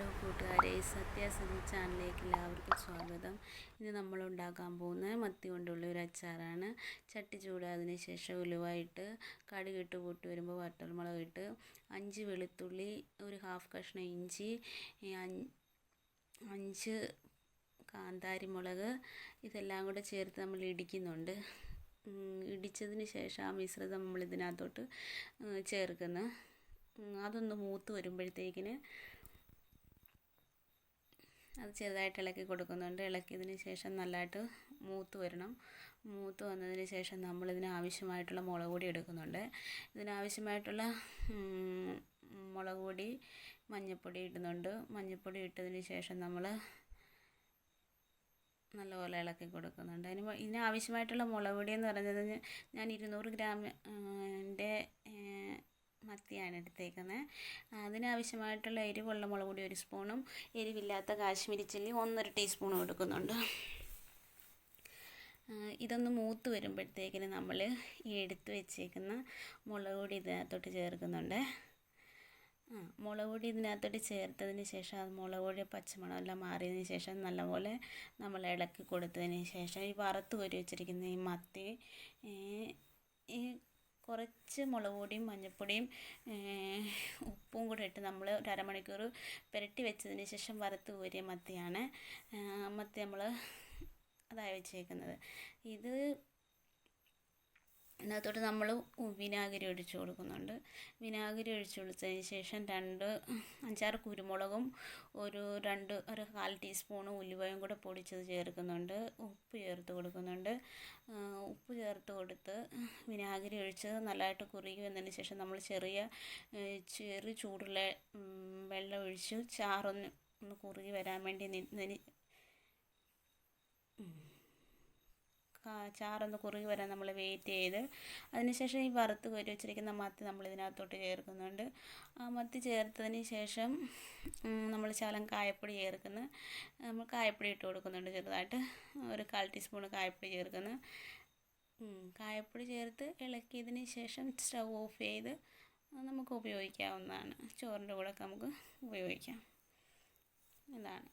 Hello കൂട്ടുകാരെ, സത്യാസന്ധി ചാനലിലേക്ക് എല്ലാവർക്കും സ്വാഗതം. ഇന്ന് നമ്മൾ ഉണ്ടാക്കാൻ പോകുന്ന മത്തി കൊണ്ടുള്ള ഒരു അച്ചാറാണ്. ചട്ടി ചൂടായതിനു ശേഷം ഉലുവായിട്ട് കടുകിട്ട് പൊട്ടി വരുമ്പോൾ വറ്റൽമുളകിട്ട് 5 വെളുത്തുള്ളി, ഒരു ഹാഫ് കഷ്ണം ഇഞ്ചി, 5 കാന്താരി മുളക് ഇതെല്ലാം കൂടെ ചേർത്ത് നമ്മൾ ഇടിക്കുന്നുണ്ട്. ഇടിച്ചതിന് ശേഷം ആ മിശ്രിതം നമ്മൾ ഇതിനകത്തോട്ട് ചേർക്കുന്നു. അതൊന്ന് മൂത്ത് വരുമ്പോഴത്തേക്കിന് അത് ചെറുതായിട്ട് ഇളക്കി കൊടുക്കുന്നുണ്ട്. ഇളക്കിയതിന് ശേഷം നല്ലതായിട്ട് മൂത്ത് വരണം. മൂത്ത് വന്നതിന് ശേഷം നമ്മളിതിന് ആവശ്യമായിട്ടുള്ള മുളക് പൊടി എടുക്കുന്നുണ്ട്. ഇതിനാവശ്യമായിട്ടുള്ള മുളക് പൊടി, മഞ്ഞൾപ്പൊടി ഇടുന്നുണ്ട്. മഞ്ഞൾപ്പൊടി ഇട്ടതിന് ശേഷം നമ്മൾ നല്ലപോലെ ഇളക്കി കൊടുക്കുന്നുണ്ട്. ഇതിനാവശ്യമായിട്ടുള്ള മുളക് പൊടി എന്ന് പറയുന്നത് ഞാൻ 200 ഗ്രാമിൻ്റെ മത്തിയാണ് എടുത്തേക്കുന്നത്. അതിനാവശ്യമായിട്ടുള്ള എരിവുള്ള മുളക് പൊടി 1 സ്പൂണും എരിവില്ലാത്ത കാശ്മീരി ചില്ലി 1.5 ടീസ്പൂണും എടുക്കുന്നുണ്ട്. ഇതൊന്ന് മൂത്ത് വരുമ്പോഴത്തേക്കിന് നമ്മൾ ഈ എടുത്ത് വെച്ചേക്കുന്ന മുളക് പൊടി ഇതിനകത്തോട്ട് ചേർക്കുന്നുണ്ട്. മുളക് പൊടി ഇതിനകത്തോട്ട് ചേർത്തതിന് ശേഷം അത് മുളക് പൊടി പച്ചമണം എല്ലാം മാറിയതിന് ശേഷം നല്ലപോലെ നമ്മൾ ഇളക്കി കൊടുത്തതിന് ശേഷം ഈ വറുത്ത് കോരി വെച്ചിരിക്കുന്ന ഈ മത്തി ഈ കുറച്ച് മുളക് പൊടിയും മഞ്ഞൾപ്പൊടിയും ഉപ്പും കൂടെ ഇട്ട് നമ്മൾ ഒരു അരമണിക്കൂർ പുരട്ടി വെച്ചതിന് ശേഷം വറുത്ത് കോരിയ മത്തിയാണ്. മത്തി നമ്മൾ അതായി വെച്ചേക്കുന്നത്. ഇതിനകത്തോട്ട് നമ്മൾ വിനാഗിരി ഒഴിച്ച് കൊടുക്കുന്നുണ്ട്. വിനാഗിരി ഒഴിച്ച് കൊടുത്തതിന് ശേഷം 5-6 കുരുമുളകും ഒരു 1/4 ടീസ്പൂണ് ഉലുവയും കൂടെ പൊടിച്ചത് ചേർക്കുന്നുണ്ട്. ഉപ്പ് ചേർത്ത് കൊടുക്കുന്നുണ്ട്. ഉപ്പ് ചേർത്ത് കൊടുത്ത് വിനാഗിരി ഒഴിച്ച് നല്ലതായിട്ട് കുറുകി വന്നതിന് ശേഷം നമ്മൾ ചെറു ചൂടുള്ള വെള്ളം ഒഴിച്ച് ചാറൊന്ന് കുറുകി വരാൻ വേണ്ടി ചാറൊന്ന് കുറുകി വരാൻ നമ്മൾ വെയിറ്റ് ചെയ്ത് അതിനുശേഷം ഈ വറുത്ത് കോരി വെച്ചിരിക്കുന്ന മത്തി നമ്മൾ ഇതിനകത്തോട്ട് ചേർക്കുന്നുണ്ട്. ആ മത്തി ചേർത്തതിന് ശേഷം നമ്മൾ ശകലം കായപ്പൊടി ചേർക്കുന്നു. നമ്മൾ കായപ്പൊടി ഇട്ട് കൊടുക്കുന്നുണ്ട്. ചെറുതായിട്ട് ഒരു 1/4 ടീസ്പൂൺ കായപ്പൊടി ചേർക്കുന്നു. കായപ്പൊടി ചേർത്ത് ഇളക്കിയതിന് ശേഷം സ്റ്റൗ ഓഫ് ചെയ്ത് നമുക്ക് ഉപയോഗിക്കാവുന്നതാണ്. ചോറിൻ്റെ കൂടെ നമുക്ക് ഉപയോഗിക്കാം. ഇതാണ്.